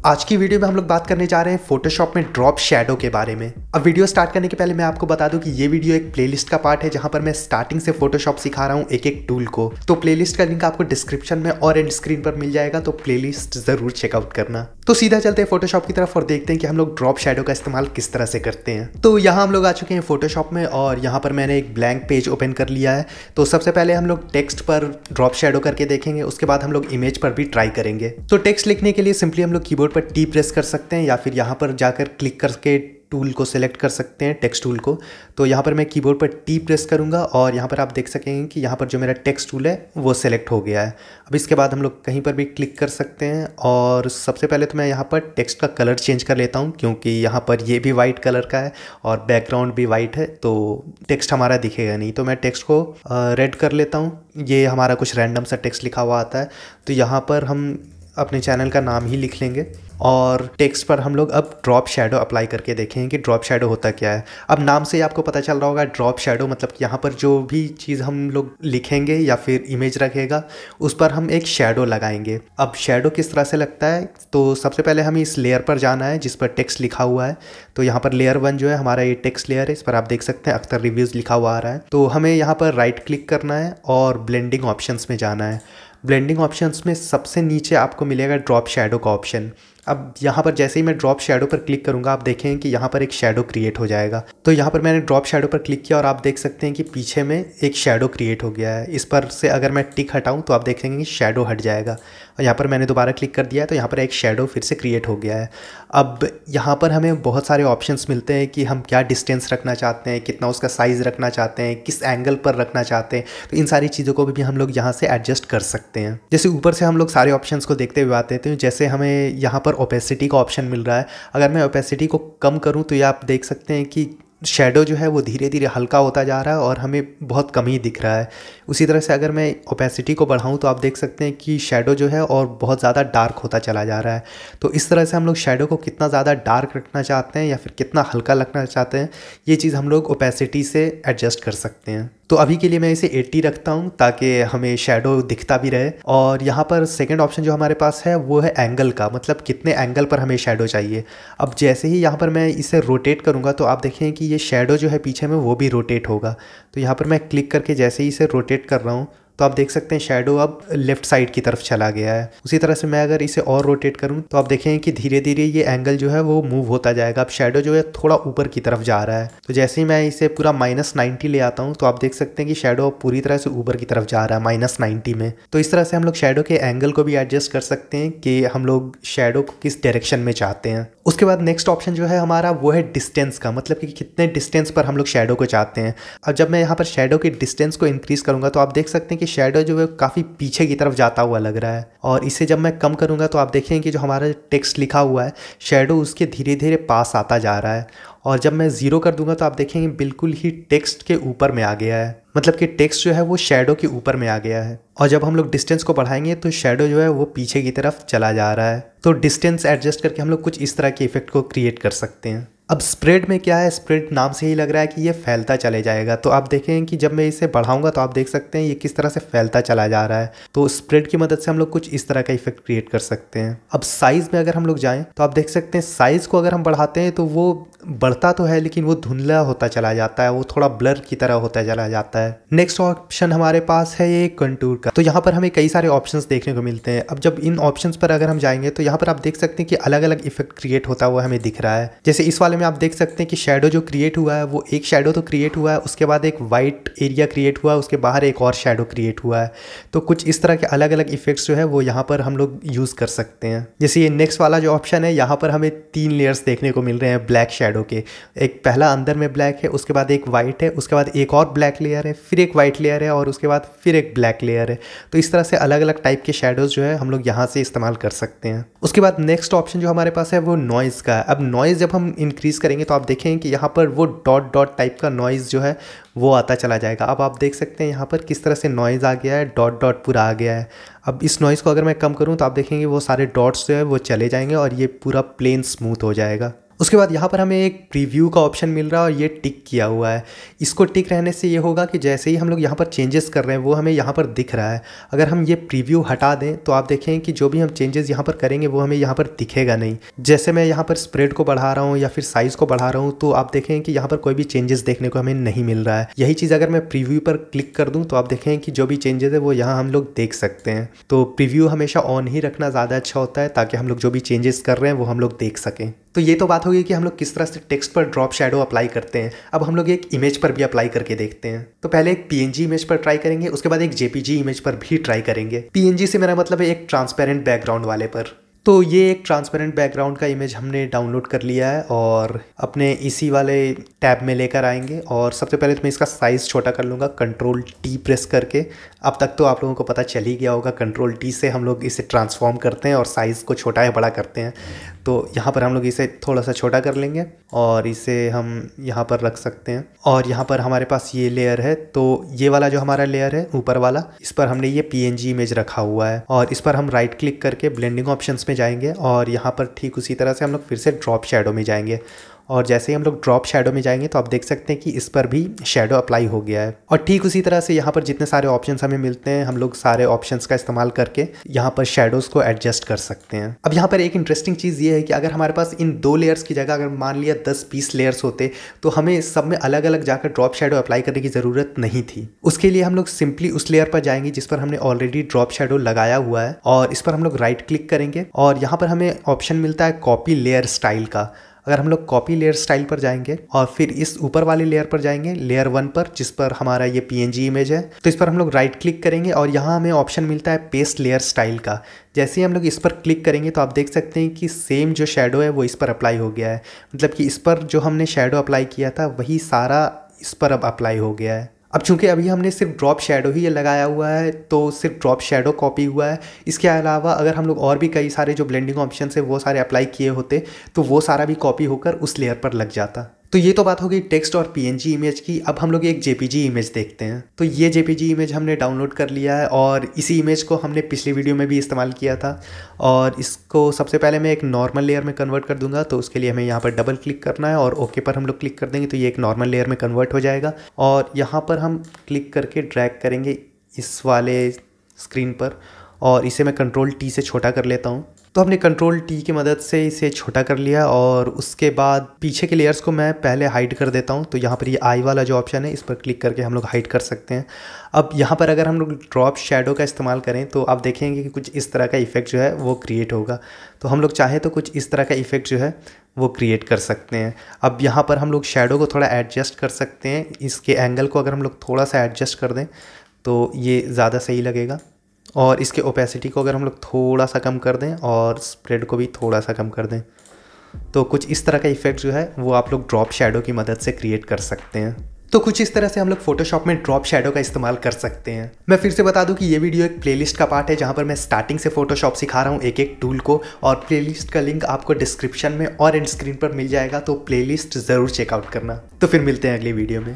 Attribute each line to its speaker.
Speaker 1: आज की वीडियो में हम लोग बात करने जा रहे हैं फोटोशॉप में ड्रॉप शैडो के बारे में। अब वीडियो स्टार्ट करने के पहले मैं आपको बता दूं कि ये वीडियो एक प्लेलिस्ट का पार्ट है जहां पर मैं स्टार्टिंग से फोटोशॉप सिखा रहा हूं एक एक टूल को। तो प्लेलिस्ट का लिंक आपको डिस्क्रिप्शन में और एंड स्क्रीन पर मिल जाएगा, तो प्लेलिस्ट जरूर चेकआउट करना। तो सीधा चलते हैं फोटोशॉप की तरफ और देखते हैं कि हम लोग ड्रॉप शैडो का इस्तेमाल किस तरह से करते हैं। तो यहाँ हम लोग आ चुके हैं फोटोशॉप में और यहाँ पर मैंने एक ब्लैंक पेज ओपन कर लिया है। तो सबसे पहले हम लोग टेक्स्ट पर ड्रॉप शैडो करके देखेंगे, उसके बाद हम लोग इमेज पर भी ट्राई करेंगे। तो टेक्स्ट लिखने के लिए सिंपली हम लोग कीबोर्ड पर टी प्रेस कर सकते हैं या फिर यहाँ पर जाकर क्लिक करके टूल को सिलेक्ट कर सकते हैं, टेक्स्ट टूल को। तो यहाँ पर मैं कीबोर्ड पर टी प्रेस करूँगा और यहाँ पर आप देख सकेंगे कि यहाँ पर जो मेरा टेक्स्ट टूल है वो सिलेक्ट हो गया है। अब इसके बाद हम लोग कहीं पर भी क्लिक कर सकते हैं और सबसे पहले तो मैं यहाँ पर टेक्स्ट का कलर चेंज कर लेता हूँ, क्योंकि यहाँ पर ये भी वाइट कलर का है और बैकग्राउंड भी वाइट है, तो टेक्स्ट हमारा दिखेगा नहीं। तो मैं टेक्स्ट को रेड कर लेता हूँ। ये हमारा कुछ रैंडम सा टेक्स्ट लिखा हुआ आता है, तो यहाँ पर हम अपने चैनल का नाम ही लिख लेंगे और टेक्स्ट पर हम लोग अब ड्रॉप शैडो अप्लाई करके देखेंगे कि ड्रॉप शैडो होता क्या है। अब नाम से ही आपको पता चल रहा होगा ड्रॉप शैडो मतलब कि यहाँ पर जो भी चीज़ हम लोग लिखेंगे या फिर इमेज रखेगा उस पर हम एक शैडो लगाएंगे। अब शैडो किस तरह से लगता है, तो सबसे पहले हमें इस लेयर पर जाना है जिस पर टेक्स्ट लिखा हुआ है। तो यहाँ पर लेयर 1 जो है हमारा ये टेक्स्ट लेयर है, इस पर आप देख सकते हैं अख्तर रिव्यूज़ लिखा हुआ आ रहा है। तो हमें यहाँ पर राइट क्लिक करना है और ब्लेंडिंग ऑप्शंस में जाना है। ब्लेंडिंग ऑप्शंस में सबसे नीचे आपको मिलेगा ड्रॉप शैडो का ऑप्शन। अब यहाँ पर जैसे ही मैं ड्रॉप शैडो पर क्लिक करूँगा आप देखेंगे कि यहाँ पर एक शैडो क्रिएट हो जाएगा। तो यहाँ पर मैंने ड्रॉप शैडो पर क्लिक किया और आप देख सकते हैं कि पीछे में एक शैडो क्रिएट हो गया है। इस पर से अगर मैं टिक हटाऊँ तो आप देखेंगे कि शैडो हट जाएगा और यहाँ पर मैंने दोबारा क्लिक कर दिया है तो यहाँ पर एक शैडो फिर से क्रिएट हो गया है। अब यहाँ पर हमें बहुत सारे ऑप्शंस मिलते हैं कि हम क्या डिस्टेंस रखना चाहते हैं, कितना उसका साइज़ रखना चाहते हैं, किस एंगल पर रखना चाहते हैं। तो इन सारी चीज़ों को भी हम लोग यहाँ से एडजस्ट कर सकते हैं। जैसे ऊपर से हम लोग सारे ऑप्शंस को देखते हुए आते हैं, तो जैसे हमें यहाँ पर ओपेसिटी का ऑप्शन मिल रहा है। अगर मैं ओपेसिटी को कम करूँ तो ये आप देख सकते हैं कि शैडो जो है वो धीरे धीरे हल्का होता जा रहा है और हमें बहुत कम ही दिख रहा है। उसी तरह से अगर मैं ओपेसिटी को बढ़ाऊं तो आप देख सकते हैं कि शैडो जो है और बहुत ज़्यादा डार्क होता चला जा रहा है। तो इस तरह से हम लोग शैडो को कितना ज़्यादा डार्क रखना चाहते हैं या फिर कितना हल्का रखना चाहते हैं, ये चीज़ हम लोग ओपेसिटी से एडजस्ट कर सकते हैं। तो अभी के लिए मैं इसे 80 रखता हूँ ताकि हमें शैडो दिखता भी रहे। और यहाँ पर सेकंड ऑप्शन जो हमारे पास है वो है एंगल का, मतलब कितने एंगल पर हमें शैडो चाहिए। अब जैसे ही यहाँ पर मैं इसे रोटेट करूँगा तो आप देखें कि ये शैडो जो है पीछे में वो भी रोटेट होगा। तो यहाँ पर मैं क्लिक करके जैसे ही इसे रोटेट कर रहा हूँ तो आप देख सकते हैं शैडो अब लेफ्ट साइड की तरफ चला गया है। उसी तरह से मैं अगर इसे और रोटेट करूं तो आप देखें कि धीरे धीरे ये एंगल जो है वो मूव होता जाएगा। अब शैडो जो है थोड़ा ऊपर की तरफ जा रहा है। तो जैसे ही मैं इसे पूरा -90 ले आता हूं तो आप देख सकते हैं कि शैडो पूरी तरह से ऊपर की तरफ जा रहा है -90 में। तो इस तरह से हम लोग शैडो के एंगल को भी एडजस्ट कर सकते हैं कि हम लोग शैडो को किस डायरेक्शन में चाहते हैं। उसके बाद नेक्स्ट ऑप्शन जो है हमारा वो है डिस्टेंस का, मतलब कि कितने डिस्टेंस पर हम लोग शैडो को चाहते हैं। अब जब मैं यहाँ पर शैडो के डिस्टेंस को इंक्रीज करूँगा तो आप देख सकते हैं कि शैडो जो है काफ़ी पीछे की तरफ जाता हुआ लग रहा है। और इसे जब मैं कम करूँगा तो आप देखेंगे कि जो हमारा टेक्स्ट लिखा हुआ है शैडो उसके धीरे धीरे पास आता जा रहा है। और जब मैं 0 कर दूंगा तो आप देखेंगे बिल्कुल ही टेक्स्ट के ऊपर में आ गया है, मतलब कि टेक्स्ट जो है वो शैडो के ऊपर में आ गया है। और जब हम लोग डिस्टेंस को बढ़ाएंगे तो शैडो जो है वो पीछे की तरफ चला जा रहा है। तो डिस्टेंस एडजस्ट करके हम लोग कुछ इस तरह के इफेक्ट को क्रिएट कर सकते हैं। अब स्प्रेड में क्या है, स्प्रेड नाम से ही लग रहा है कि ये फैलता चले जाएगा। तो आप देखें कि जब मैं इसे बढ़ाऊंगा तो आप देख सकते हैं ये किस तरह से फैलता चला जा रहा है। तो स्प्रेड की मदद से हम लोग कुछ इस तरह का इफेक्ट क्रिएट कर सकते हैं। अब साइज़ में अगर हम लोग जाएं तो आप देख सकते हैं साइज़ को अगर हम बढ़ाते हैं तो वो बढ़ता तो है लेकिन वो धुंधला होता चला जाता है, वो थोड़ा ब्लर की तरह होता चला जाता है। नेक्स्ट ऑप्शन हमारे पास है ये कंटूर का। तो यहाँ पर हमें कई सारे ऑप्शंस देखने को मिलते हैं। अब जब इन ऑप्शंस पर अगर हम जाएंगे तो यहाँ पर आप देख सकते हैं कि अलग अलग इफेक्ट क्रिएट होता हुआ हमें दिख रहा है। जैसे इस वाले में आप देख सकते हैं कि शैडो जो क्रिएट हुआ है वो एक शैडो तो क्रिएट हुआ है, उसके बाद एक वाइट एरिया क्रिएट हुआ है, उसके बाहर एक और शैडो क्रिएट हुआ है। तो कुछ इस तरह के अलग अलग इफेक्ट्स जो है वो यहाँ पर हम लोग यूज़ कर सकते हैं। जैसे ये नेक्स्ट वाला जो ऑप्शन है यहाँ पर हमें 3 लेयर्स देखने को मिल रहे हैं ब्लैक शैडो के। एक पहला अंदर में ब्लैक है, उसके बाद एक वाइट है, उसके बाद एक और ब्लैक लेयर है, फिर एक वाइट लेयर है और उसके बाद फिर एक ब्लैक लेयर है। तो इस तरह से अलग अलग टाइप के शैडोज जो है हम लोग यहाँ से इस्तेमाल कर सकते हैं। उसके बाद नेक्स्ट ऑप्शन जो हमारे पास है वो नॉइज़ का है। अब नॉइज़ जब हम इंक्रीज़ करेंगे तो आप देखेंगे कि यहाँ पर वो डॉट डॉट टाइप का नॉइज़ जो है वो आता चला जाएगा। अब आप देख सकते हैं यहाँ पर किस तरह से नॉइज़ आ गया है, डॉट डॉट पूरा आ गया है। अब इस नॉइज़ को अगर मैं कम करूँ तो आप देखेंगे वो सारे डॉट्स जो है वो चले जाएंगे और ये पूरा प्लेन स्मूथ हो जाएगा। उसके बाद यहाँ पर हमें एक प्रीव्यू का ऑप्शन मिल रहा है और ये टिक किया हुआ है। इसको टिक रहने से ये होगा कि जैसे ही हम लोग यहाँ पर चेंजेस कर रहे हैं वो हमें यहाँ पर दिख रहा है। अगर हम ये प्रीव्यू हटा दें तो आप देखें कि जो भी हम चेंजेस यहाँ पर करेंगे वो हमें यहाँ पर दिखेगा नहीं। जैसे मैं यहाँ पर स्प्रेड को बढ़ा रहा हूँ या फिर साइज़ को बढ़ा रहा हूँ तो आप देखें कि यहाँ पर कोई भी चेंजेस देखने को हमें नहीं मिल रहा है। यही चीज़ अगर मैं प्रीव्यू पर क्लिक कर दूँ तो आप देखें कि जो भी चेंजेस है वो यहाँ हम लोग देख सकते हैं। तो प्रीव्यू हमेशा ऑन ही रखना ज़्यादा अच्छा होता है ताकि हम लोग जो भी चेंजेस कर रहे हैं वो हम लोग देख सकें। तो ये तो बात होगी कि हम लोग किस तरह से टेक्स्ट पर ड्रॉप शैडो अप्लाई करते हैं। अब हम लोग एक इमेज पर भी अप्लाई करके देखते हैं। तो पहले एक पीएनजी इमेज पर ट्राई करेंगे, उसके बाद एक जेपीजी इमेज पर भी ट्राई करेंगे। पीएनजी से मेरा मतलब है एक ट्रांसपेरेंट बैकग्राउंड वाले पर। तो ये एक ट्रांसपेरेंट बैकग्राउंड का इमेज हमने डाउनलोड कर लिया है और अपने इसी वाले टैब में लेकर आएंगे। और सबसे पहले तो मैं इसका साइज़ छोटा कर लूँगा कंट्रोल टी प्रेस करके। अब तक तो आप लोगों को पता चल ही गया होगा कंट्रोल टी से हम लोग इसे ट्रांसफॉर्म करते हैं और साइज़ को छोटा या बड़ा करते हैं। तो यहाँ पर हम लोग इसे थोड़ा सा छोटा कर लेंगे और इसे हम यहाँ पर रख सकते हैं। और यहाँ पर हमारे पास ये लेयर है, तो ये वाला जो हमारा लेयर है ऊपर वाला, इस पर हमने ये पीएनजी इमेज रखा हुआ है और इस पर हम राइट क्लिक करके ब्लेंडिंग ऑप्शंस में जाएंगे और यहाँ पर ठीक उसी तरह से हम लोग फिर से ड्रॉप शैडो में जाएंगे। और जैसे ही हम लोग ड्रॉप शैडो में जाएंगे तो आप देख सकते हैं कि इस पर भी शैडो अप्लाई हो गया है। और ठीक उसी तरह से यहाँ पर जितने सारे ऑप्शंस हमें मिलते हैं हम लोग सारे ऑप्शंस का इस्तेमाल करके यहाँ पर शैडोज़ को एडजस्ट कर सकते हैं। अब यहाँ पर एक इंटरेस्टिंग चीज़ ये है कि अगर हमारे पास इन 2 लेयर्स की जगह अगर मान लिया 10-20 लेयर्स होते तो हमें सब में अलग अलग जाकर ड्रॉप शैडो अप्लाई करने की ज़रूरत नहीं थी। उसके लिए हम लोग सिंपली उस लेयर पर जाएंगे जिस पर हमने ऑलरेडी ड्रॉप शैडो लगाया हुआ है और इस पर हम लोग राइट क्लिक करेंगे और यहाँ पर हमें ऑप्शन मिलता है कॉपी लेयर स्टाइल का। अगर हम लोग कॉपी लेयर स्टाइल पर जाएंगे और फिर इस ऊपर वाले लेयर पर जाएंगे लेयर 1 पर जिस पर हमारा ये पीएनजी इमेज है, तो इस पर हम लोग राइट क्लिक करेंगे और यहाँ हमें ऑप्शन मिलता है पेस्ट लेयर स्टाइल का। जैसे ही हम लोग इस पर क्लिक करेंगे तो आप देख सकते हैं कि सेम जो शैडो है वो इस पर अप्लाई हो गया है। मतलब कि इस पर जो हमने शैडो अप्लाई किया था वही सारा इस पर अब अप्लाई हो गया है। अब चूंकि अभी हमने सिर्फ ड्रॉप शैडो ही ये लगाया हुआ है तो सिर्फ ड्रॉप शैडो कॉपी हुआ है। इसके अलावा अगर हम लोग और भी कई सारे जो ब्लेंडिंग ऑप्शन है वो सारे अप्लाई किए होते तो वो सारा भी कॉपी होकर उस लेयर पर लग जाता। तो ये तो बात हो गई टेक्स्ट और पीएनजी इमेज की। अब हम लोग एक जेपीजी इमेज देखते हैं। तो ये जेपीजी इमेज हमने डाउनलोड कर लिया है और इसी इमेज को हमने पिछली वीडियो में भी इस्तेमाल किया था। और इसको सबसे पहले मैं एक नॉर्मल लेयर में कन्वर्ट कर दूंगा। तो उसके लिए हमें यहाँ पर डबल क्लिक करना है और ओके पर हम लोग क्लिक कर देंगे तो ये एक नॉर्मल लेयर में कन्वर्ट हो जाएगा। और यहाँ पर हम क्लिक करके ड्रैग करेंगे इस वाले स्क्रीन पर और इसे मैं कंट्रोल टी से छोटा कर लेता हूँ। तो हमने कंट्रोल टी की मदद से इसे छोटा कर लिया और उसके बाद पीछे के लेयर्स को मैं पहले हाइड कर देता हूं। तो यहाँ पर ये आई वाला जो ऑप्शन है इस पर क्लिक करके हम लोग हाइड कर सकते हैं। अब यहाँ पर अगर हम लोग ड्रॉप शैडो का इस्तेमाल करें तो आप देखेंगे कि कुछ इस तरह का इफेक्ट जो है वो क्रिएट होगा। तो हम लोग चाहें तो कुछ इस तरह का इफेक्ट जो है वो क्रिएट कर सकते हैं। अब यहाँ पर हम लोग शैडो को थोड़ा एडजस्ट कर सकते हैं। इसके एंगल को अगर हम लोग थोड़ा सा एडजस्ट कर दें तो ये ज़्यादा सही लगेगा। और इसके ओपेसिटी को अगर हम लोग थोड़ा सा कम कर दें और स्प्रेड को भी थोड़ा सा कम कर दें तो कुछ इस तरह का इफेक्ट जो है वो आप लोग ड्रॉप शैडो की मदद से क्रिएट कर सकते हैं। तो कुछ इस तरह से हम लोग फोटोशॉप में ड्रॉप शैडो का इस्तेमाल कर सकते हैं। मैं फिर से बता दूं कि ये वीडियो एक प्लेलिस्ट का पार्ट है जहां पर मैं स्टार्टिंग से फोटोशॉप सिखा रहा हूं एक एक टूल को। और प्लेलिस्ट का लिंक आपको डिस्क्रिप्शन में और एंड स्क्रीन पर मिल जाएगा, तो प्लेलिस्ट ज़रूर चेकआउट करना। तो फिर मिलते हैं अगली वीडियो में।